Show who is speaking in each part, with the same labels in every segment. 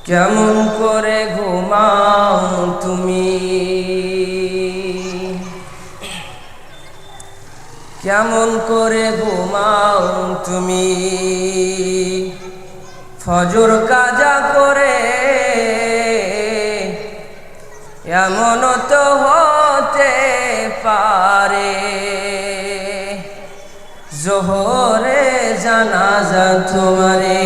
Speaker 1: কেমন করে ঘুমাও তুমি, কেমন করে ঘুমাও তুমি, ফজর কাজা করে এমন তো হতে পারে জোহরে জানাজা তোমারে।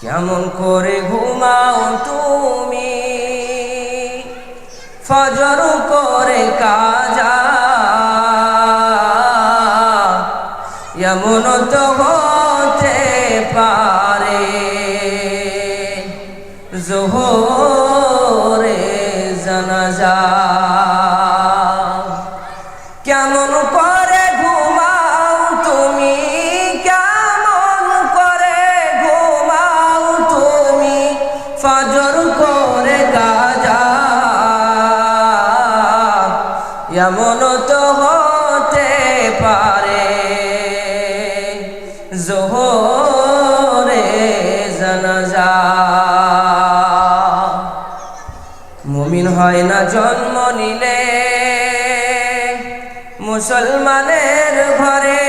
Speaker 1: কেমন করে ঘুমাও তুমি, ফজর করে কাজা এমন তো হতে পারে জোহরে জানাজা। কেমন করে ঘুমাও তুমি, কেমন করে ঘুমাও তুমি, ফজর করে কাজা এমন তো হতে পারে জোহরে জানাজা। মুমিন হয় না জন্ম নিলে মুসলমানের ঘরে,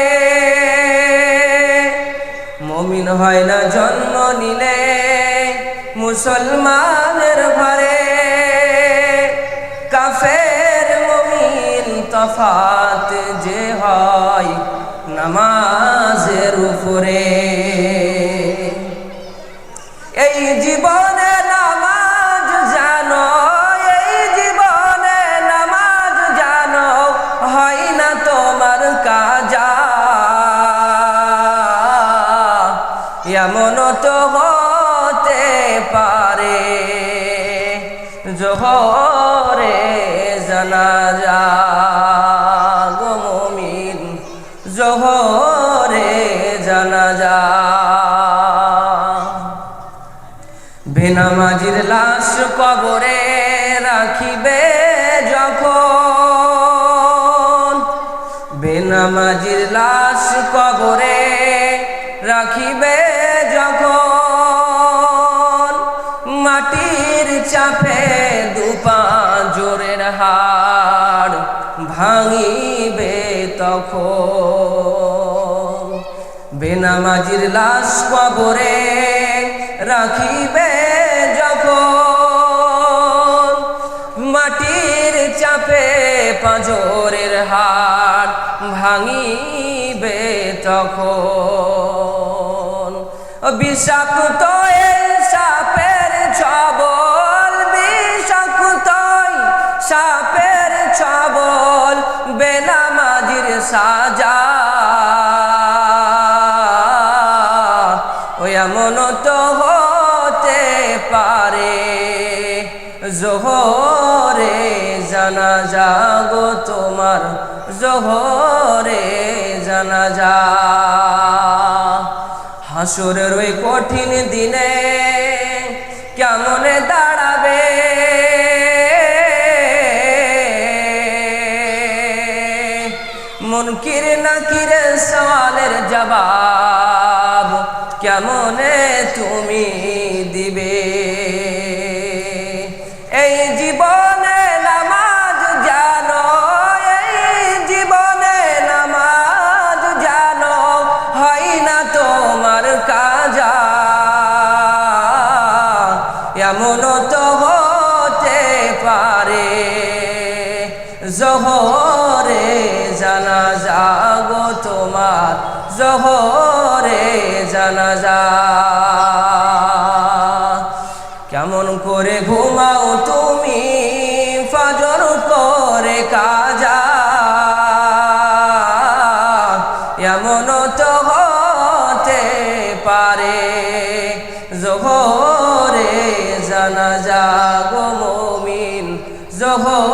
Speaker 1: মুমিন হয় না জন্ম নিলে মুসলমানের ঘরে। কাফের মুমিন তফাত যে হয় নামাজের উপরে। এই জীবনে নামাজ জানো, এই জীবনে নামাজ জানো, হয় না তোমার কাজা এমন তো হতে পারে জোহরে জানাজা। গো মুমিন জোহরে জানাজা। বেনামাজির লাশ কবরে রাখিবে যখন, বেনামাজির লাশ কবরে রাখিবে যখন, মাটির চাপে দুপাঁজরের হাড় ভাঙিবে তখন। বেনামাজির লাশ কবরে রাখিবে যখন, মাটির চাপে পাঁজরের হাড় ভাঙিবে তখন। বিষাক্ত এই সাপের ছবল, বিষাক্ত সাপের ছবল, বেনামাজির সাজা এমন তো হতে পারে জোহরে জানাজা। গো তোমার জোহরে জানাজা। হাসরের ওই কঠিন দিনে কেমনে দাঁড়াবে, মুনকির নাকির সওয়ালের জবাব কেমনে তুমি দিবে। এই জীবনে নামাজ জানো, এই জীবনে নামাজ জানো, হয় না তোমার কাজা এমন তো হতে পারে জোহরে জানাজা। গো তোমার জোহরে জানাজা। কেমন করে ঘুমাও তুমি, ফজর করে কাজা এমন তো হতে পারে জোহরে জানাজা। গো মুমিন জোহরে